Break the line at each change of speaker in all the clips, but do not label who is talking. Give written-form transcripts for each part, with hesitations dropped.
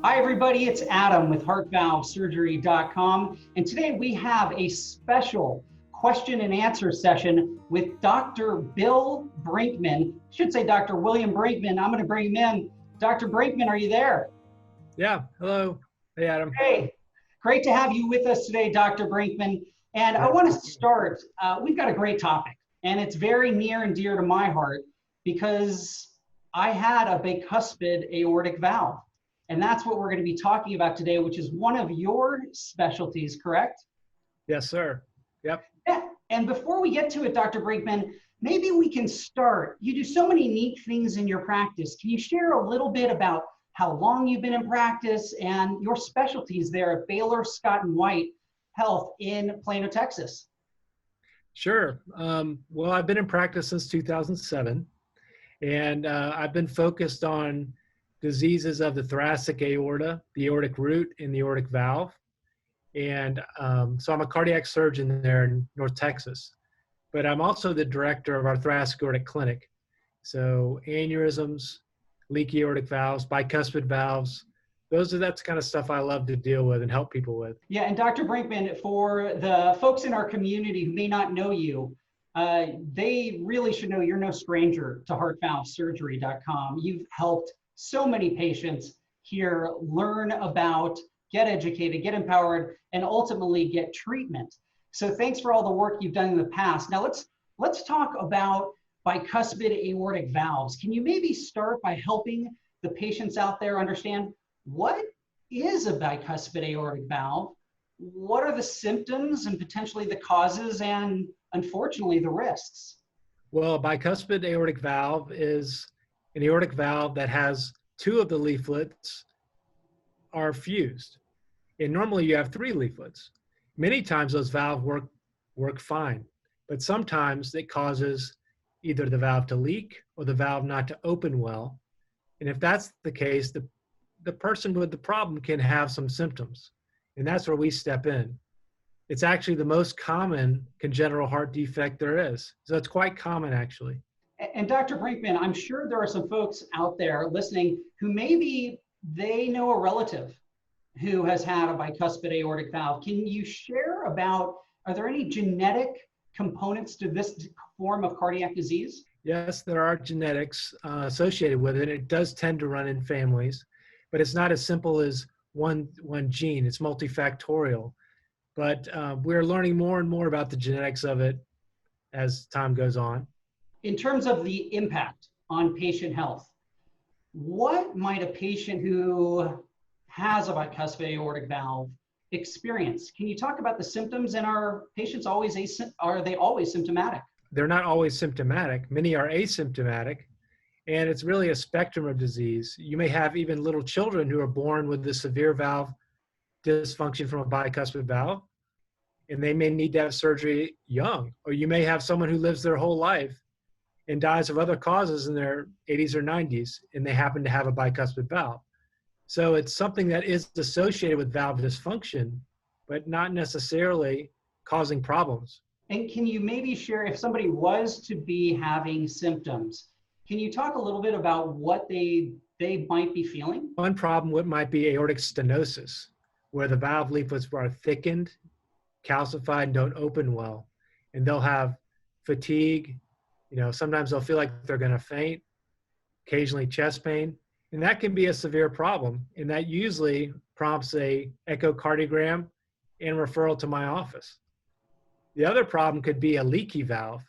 Hi, everybody. It's Adam with HeartValveSurgery.com. And today we have a special question and answer session with Dr. Bill Brinkman. I should say Dr. William Brinkman. I'm going to bring him in. Dr. Brinkman, are you there?
Yeah. Hello. Hey, Adam.
Hey, great to have you with us today, Dr. Brinkman. And I want to start, we've got a great topic, and it's very near and dear to my heart because I had a bicuspid aortic valve. And that's what we're going to be talking about today, which is one of your specialties, correct?
Yes, sir. Yep.
Yeah. And before we get to it, Dr. Brinkman, maybe we can start. You do so many neat things in your practice. Can you share a little bit about how long you've been in practice and your specialties there at Baylor Scott and White Health in Plano, Texas?
Sure. Well, I've been in practice since 2007, and I've been focused on diseases of the thoracic aorta, the aortic root, and the aortic valve. And so I'm a cardiac surgeon there in North Texas, but I'm also the director of our thoracic aortic clinic. So aneurysms, leaky aortic valves, bicuspid valves, that's the kind of stuff I love to deal with and help people with.
Yeah, and Dr. Brinkman, for the folks in our community who may not know you, they really should know you're no stranger to HeartValveSurgery.com. You've helped so many patients here learn about, get educated, get empowered, and ultimately get treatment. So thanks for all the work you've done in the past. Now let's talk about bicuspid aortic valves. Can you maybe start by helping the patients out there understand what is a bicuspid aortic valve? What are the symptoms and potentially the causes and unfortunately the risks?
Well, a bicuspid aortic valve is an aortic valve that has two of the leaflets are fused. And normally you have three leaflets. Many times those valves work fine, but sometimes it causes either the valve to leak or the valve not to open well. And if that's the case, the person with the problem can have some symptoms. And that's where we step in. It's actually the most common congenital heart defect there is. So it's quite common, actually.
And Dr. Brinkman, I'm sure there are some folks out there listening who maybe they know a relative who has had a bicuspid aortic valve. Can you share about, are there any genetic components to this form of cardiac disease?
Yes, there are genetics associated with it. It does tend to run in families, but it's not as simple as one gene. It's multifactorial. But we're learning more and more about the genetics of it as time goes on.
In terms of the impact on patient health, what might a patient who has a bicuspid aortic valve experience? Can you talk about the symptoms, and are patients always symptomatic?
They're not always symptomatic. Many are asymptomatic, and it's really a spectrum of disease. You may have even little children who are born with the severe valve dysfunction from a bicuspid valve, and they may need to have surgery young. Or you may have someone who lives their whole life and dies of other causes in their 80s or 90s, and they happen to have a bicuspid valve. So it's something that is associated with valve dysfunction, but not necessarily causing problems.
And can you maybe share, if somebody was to be having symptoms, can you talk a little bit about what they might be feeling?
One problem might be aortic stenosis, where the valve leaflets are thickened, calcified, and don't open well. And they'll have fatigue. Sometimes they'll feel like they're going to faint, occasionally chest pain. And that can be a severe problem. And that usually prompts a echocardiogram and referral to my office. The other problem could be a leaky valve,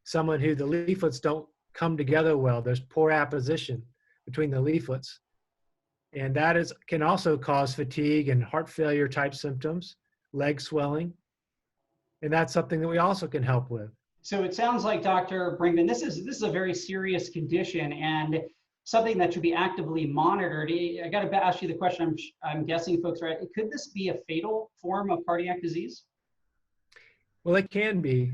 someone who the leaflets don't come together well. There's poor apposition between the leaflets. And that can also cause fatigue and heart failure type symptoms, leg swelling. And that's something that we also can help with.
So it sounds like, Dr. Brinkman, this is a very serious condition and something that should be actively monitored. I got to ask you the question, I'm guessing folks, right? Could this be a fatal form of cardiac disease?
Well, it can be.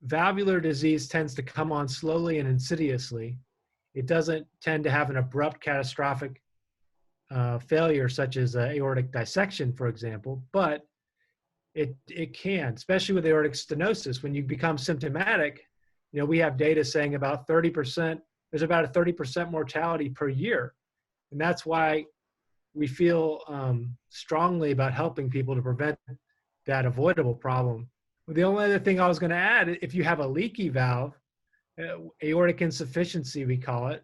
Valvular disease tends to come on slowly and insidiously. It doesn't tend to have an abrupt catastrophic failure, such as aortic dissection, for example, but it can, especially with aortic stenosis. When you become symptomatic, we have data saying about 30%, there's about a 30% mortality per year. And that's why we feel strongly about helping people to prevent that avoidable problem. The only other thing I was going to add, if you have a leaky valve, aortic insufficiency, we call it,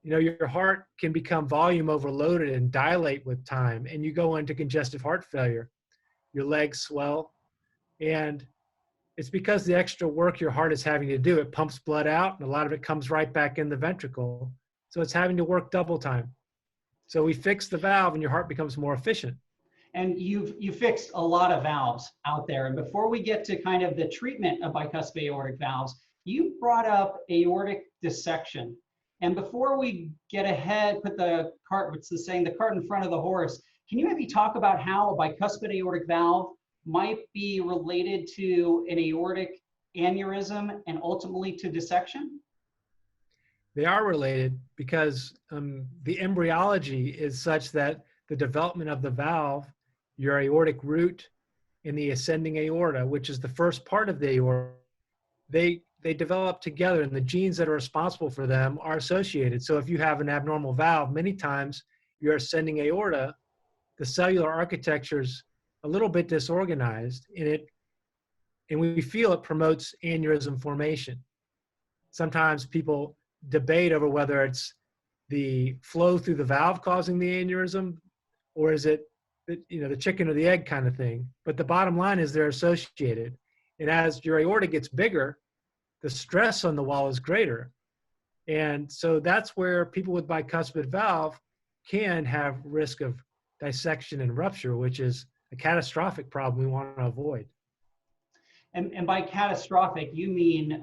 your heart can become volume overloaded and dilate with time, and you go into congestive heart failure. Your legs swell, and it's because the extra work your heart is having to do. It pumps blood out, and a lot of it comes right back in the ventricle. So it's having to work double time. So we fix the valve, and your heart becomes more efficient.
And you've fixed a lot of valves out there. And before we get to kind of the treatment of bicuspid aortic valves, you brought up aortic dissection. And before we get ahead, put the cart, what's the saying, the cart in front of the horse, can you maybe talk about how a bicuspid aortic valve might be related to an aortic aneurysm and ultimately to dissection?
They are related because the embryology is such that the development of the valve, your aortic root in the ascending aorta, which is the first part of the aorta, they develop together, and the genes that are responsible for them are associated. So if you have an abnormal valve, many times your ascending aorta, the cellular architecture's a little bit disorganized, and we feel it promotes aneurysm formation. Sometimes people debate over whether it's the flow through the valve causing the aneurysm, or is it the chicken or the egg kind of thing. But the bottom line is they're associated. And as your aorta gets bigger, the stress on the wall is greater. And so that's where people with bicuspid valve can have risk of dissection and rupture, which is a catastrophic problem we want to avoid.
And by catastrophic, you mean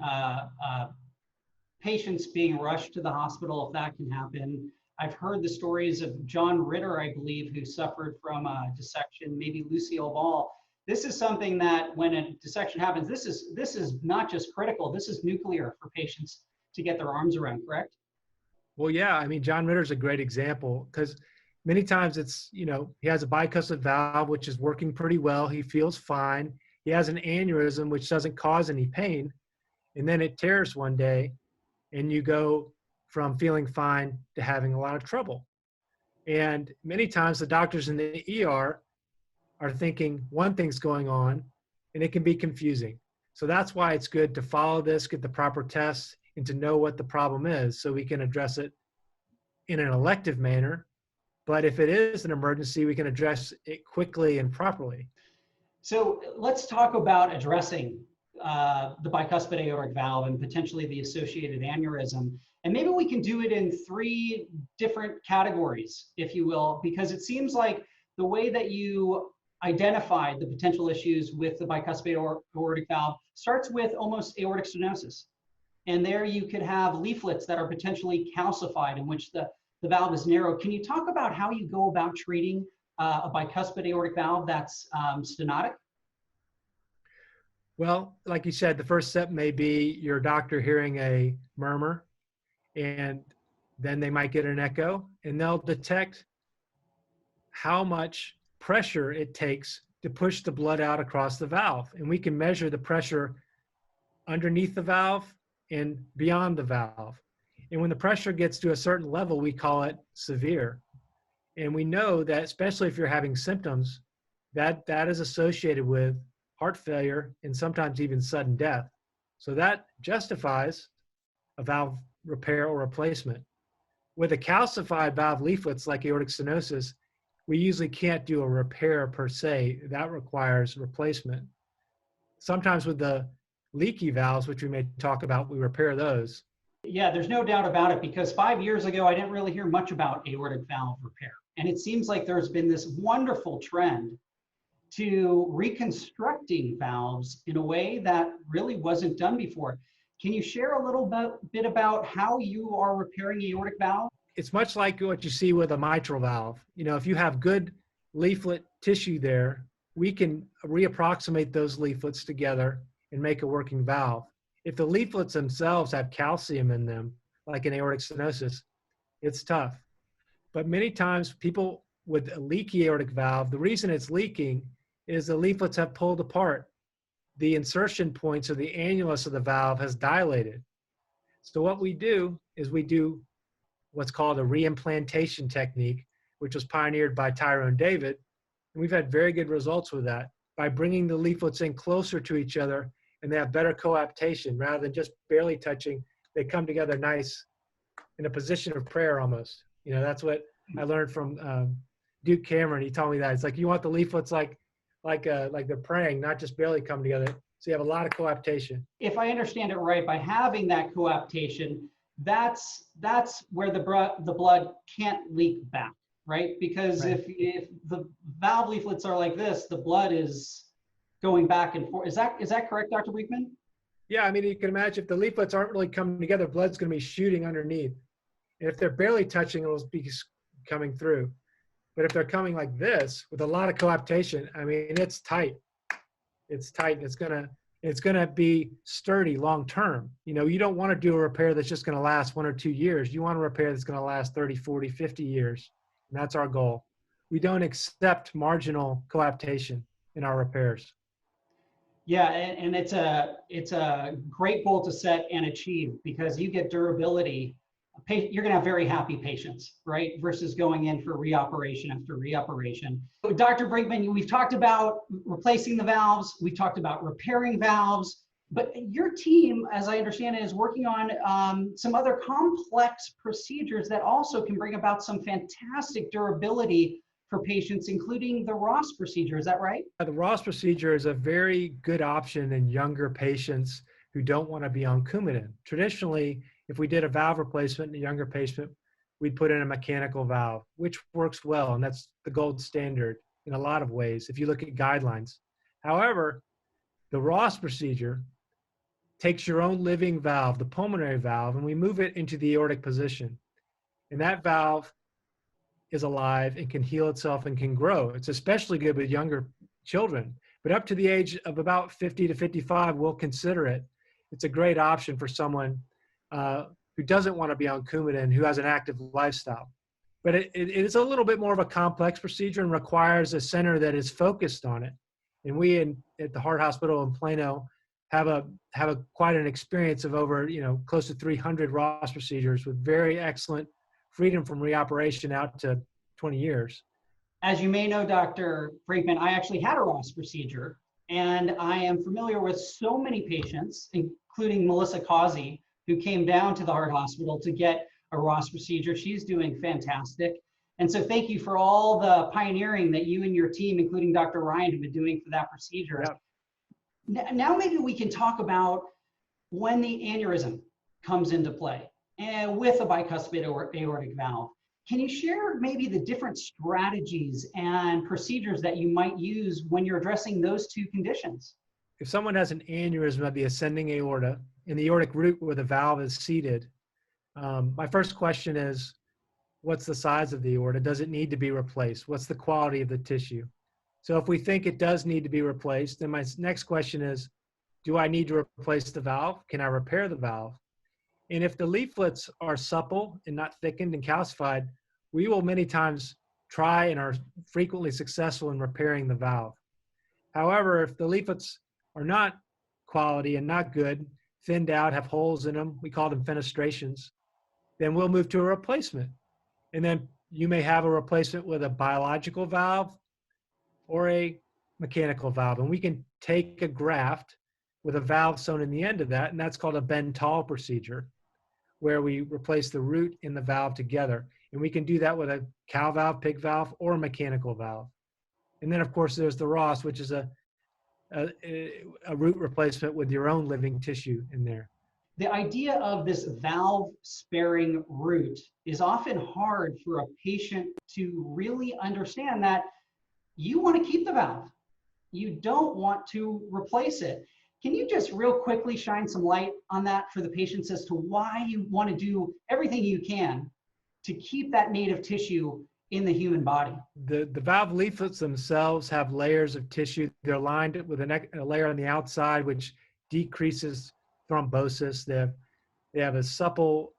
patients being rushed to the hospital, if that can happen. I've heard the stories of John Ritter, I believe, who suffered from a dissection, maybe Lucille Ball. This is something that when a dissection happens, this is not just critical, this is nuclear for patients to get their arms around, correct?
Well, yeah, I mean, John Ritter's a great example because many times it's, he has a bicuspid valve, which is working pretty well. He feels fine. He has an aneurysm, which doesn't cause any pain. And then it tears one day, and you go from feeling fine to having a lot of trouble. And many times the doctors in the ER are thinking one thing's going on, and it can be confusing. So that's why it's good to follow this, get the proper tests, and to know what the problem is so we can address it in an elective manner. But if it is an emergency, we can address it quickly and properly.
So let's talk about addressing the bicuspid aortic valve and potentially the associated aneurysm. And maybe we can do it in 3 different categories, if you will, because it seems like the way that you identified the potential issues with the bicuspid aortic valve starts with almost aortic stenosis. And there you could have leaflets that are potentially calcified in which the valve is narrow. Can you talk about how you go about treating a bicuspid aortic valve that's stenotic?
Well, like you said, the first step may be your doctor hearing a murmur, and then they might get an echo, and they'll detect how much pressure it takes to push the blood out across the valve. And we can measure the pressure underneath the valve and beyond the valve. And when the pressure gets to a certain level, we call it severe. And we know that, especially if you're having symptoms, that is associated with heart failure and sometimes even sudden death. So that justifies a valve repair or replacement. With a calcified valve leaflets like aortic stenosis, we usually can't do a repair per se. That requires replacement. Sometimes with the leaky valves, which we may talk about, we repair those.
Yeah, there's no doubt about it, because 5 years ago, I didn't really hear much about aortic valve repair. And it seems like there's been this wonderful trend to reconstructing valves in a way that really wasn't done before. Can you share a little bit about how you are repairing aortic valve?
It's much like what you see with a mitral valve. If you have good leaflet tissue there, we can reapproximate those leaflets together and make a working valve. If the leaflets themselves have calcium in them, like in aortic stenosis, it's tough. But many times people with a leaky aortic valve, the reason it's leaking is the leaflets have pulled apart. The insertion points or the annulus of the valve has dilated. So what we do is we do what's called a reimplantation technique. which was pioneered by Tyrone David. And we've had very good results with that by bringing the leaflets in closer to each other, and they have better coaptation rather than just barely touching. They come together nice in a position of prayer almost. You know, that's what I learned from Duke Cameron. He told me that. It's like you want the leaflets like they're praying, not just barely come together. So you have a lot of coaptation.
If I understand it right, by having that coaptation, that's where the blood can't leak back, right? Because
Right.
if the valve leaflets are like this, the blood is going back and forth. Is that correct, Dr. Brinkman?
Yeah, I mean, you can imagine if the leaflets aren't really coming together, blood's going to be shooting underneath. And if they're barely touching, it'll be coming through. But if they're coming like this with a lot of coaptation, I mean, it's tight. It's tight. It's gonna be sturdy long term. You know, you don't want to do a repair that's just going to last 1 or 2 years. You want a repair that's going to last 30, 40, 50 years. And that's our goal. We don't accept marginal coaptation in our repairs.
Yeah, and it's a great goal to set and achieve, because you get durability. You're going to have very happy patients, right? Versus going in for reoperation after reoperation. Dr. Brinkman, we've talked about replacing the valves. We've talked about repairing valves. But your team, as I understand it, is working on some other complex procedures that also can bring about some fantastic durability for patients, including the Ross procedure. Is that right?
The Ross procedure is a very good option in younger patients who don't want to be on Coumadin. Traditionally, if we did a valve replacement in a younger patient, we'd put in a mechanical valve, which works well, and that's the gold standard in a lot of ways if you look at guidelines. However, the Ross procedure takes your own living valve, the pulmonary valve, and we move it into the aortic position. And that valve is alive and can heal itself and can grow. It's especially good with younger children, but up to the age of about 50 to 55, we'll consider it. It's a great option for someone who doesn't want to be on Coumadin, who has an active lifestyle. But it is a little bit more of a complex procedure and requires a center that is focused on it. And we at the Heart Hospital in Plano have quite an experience of over, close to 300 Ross procedures with very excellent freedom from reoperation out to 20 years.
As you may know, Dr. Brinkman, I actually had a Ross procedure, and I am familiar with so many patients, including Melissa Causey, who came down to the Heart Hospital to get a Ross procedure. She's doing fantastic. And so thank you for all the pioneering that you and your team, including Dr. Ryan, have been doing for that procedure. Yep. Now maybe we can talk about when the aneurysm comes into play and with a bicuspid aortic valve. Can you share maybe the different strategies and procedures that you might use when you're addressing those two conditions?
If someone has an aneurysm of the ascending aorta in the aortic root where the valve is seated, my first question is, what's the size of the aorta? Does it need to be replaced? What's the quality of the tissue? So if we think it does need to be replaced, then my next question is, do I need to replace the valve? Can I repair the valve? And if the leaflets are supple and not thickened and calcified, we will many times try and are frequently successful in repairing the valve. However, if the leaflets are not quality and not good, thinned out, have holes in them, we call them fenestrations, then we'll move to a replacement. And then you may have a replacement with a biological valve or a mechanical valve. And we can take a graft with a valve sewn in the end of that, and that's called a Bentall procedure, where we replace the root and the valve together. And we can do that with a cow valve, pig valve, or a mechanical valve. And then, of course, there's the Ross, which is a root replacement with your own living tissue in there.
The idea of this valve-sparing root is often hard for a patient to really understand that you want to keep the valve. You don't want to replace it. Can you just real quickly shine some light on that for the patients as to why you want to do everything you can to keep that native tissue in the human body?
The valve leaflets themselves have layers of tissue. They're lined with a layer on the outside, which decreases thrombosis. They have a supple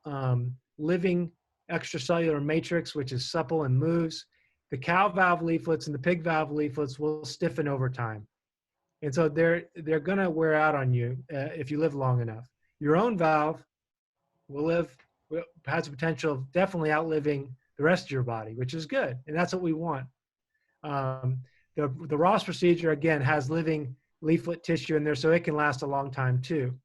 living extracellular matrix, which is supple and moves. The cow valve leaflets and the pig valve leaflets will stiffen over time. And so they're going to wear out on you if you live long enough. Your own valve has the potential of definitely outliving the rest of your body, which is good. And that's what we want. The Ross procedure, again, has living leaflet tissue in there, so it can last a long time too.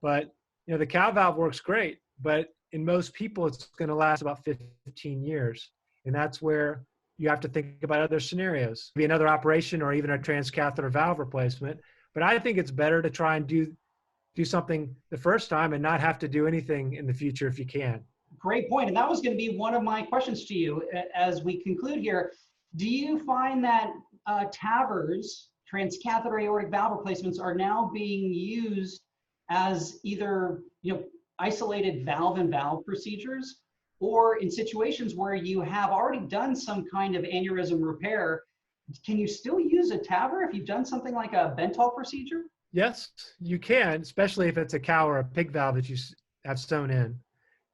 But, you know, the cow valve works great, but in most people, it's going to last about 15 years. And that's where you have to think about other scenarios, maybe another operation or even a transcatheter valve replacement. But I think it's better to try and do something the first time and not have to do anything in the future if you can.
Great point. And that was going to be one of my questions to you as we conclude here. Do you find that TAVRs, transcatheter aortic valve replacements, are now being used as either, you know, isolated valve-in-valve procedures, or in situations where you have already done some kind of aneurysm repair, can you still use a TAVR if you've done something like a Bentall procedure?
Yes, you can, especially if it's a cow or a pig valve that you have sewn in.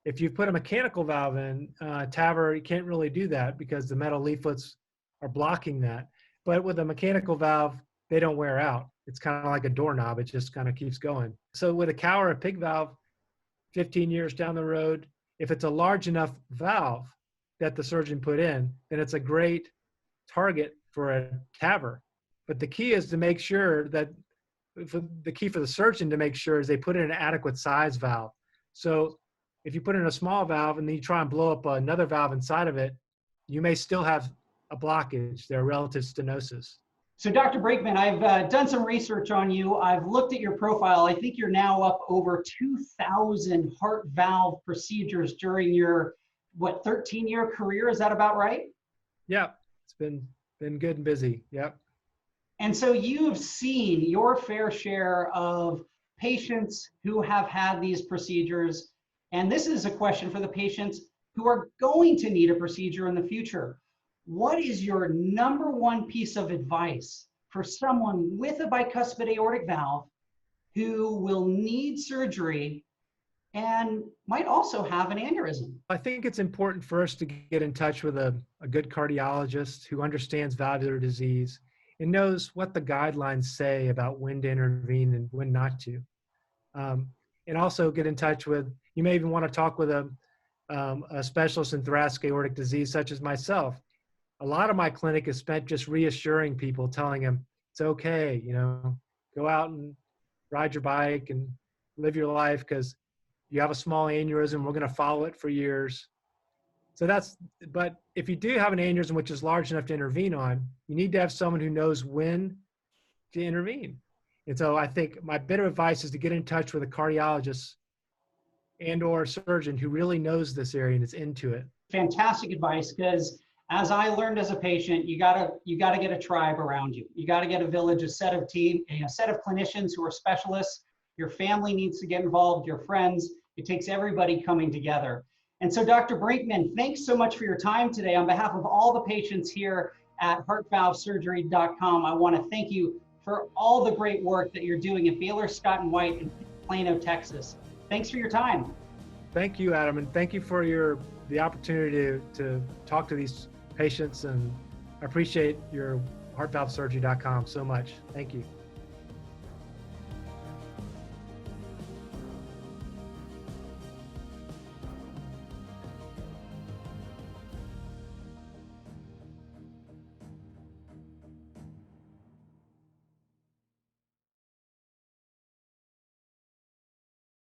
If you put a mechanical valve in, TAVR, you can't really do that because the metal leaflets are blocking that. But with a mechanical valve, they don't wear out. It's kind of like a doorknob. It just kind of keeps going. So with a cow or a pig valve, 15 years down the road, if it's a large enough valve that the surgeon put in, then it's a great target for a TAVR. But the key is to make sure that the key for the surgeon to make sure is they put in an adequate size valve. So if you put in a small valve and then you try and blow up another valve inside of it, you may still have a blockage. There are relative stenosis.
So Dr. Brinkman, I've done some research on you. I've looked at your profile. I think you're now up over 2,000 heart valve procedures during your, 13-year career? Is that about right?
Yeah, it's been good and busy. Yep.
And so you've seen your fair share of patients who have had these procedures. And this is a question for the patients who are going to need a procedure in the future. What is your number one piece of advice for someone with a bicuspid aortic valve who will need surgery and might also have an aneurysm?
I think it's important for us to get in touch with a good cardiologist who understands valvular disease and knows what the guidelines say about when to intervene and when not to. And also get in touch with, you may even want to talk with a specialist in thoracic aortic disease, such as myself. A lot of my clinic is spent just reassuring people, telling them it's okay, you know, go out and ride your bike and live your life because you have a small aneurysm. We're going to follow it for years. So but if you do have an aneurysm which is large enough to intervene on, you need to have someone who knows when to intervene. And so I think my bit of advice is to get in touch with a cardiologist and or a surgeon who really knows this area and is into it.
Fantastic advice, because as I learned as a patient, you gotta get a tribe around you. You gotta get a village, a set of clinicians who are specialists. Your family needs to get involved, your friends. It takes everybody coming together. And so Dr. Brinkman, thanks so much for your time today. On behalf of all the patients here at HeartValveSurgery.com, I want to thank you for all the great work that you're doing at Baylor Scott & White in Plano, Texas. Thanks for your time.
Thank you, Adam, and thank you for the opportunity to talk to these patients, and I appreciate your HeartValveSurgery.com so much. Thank you.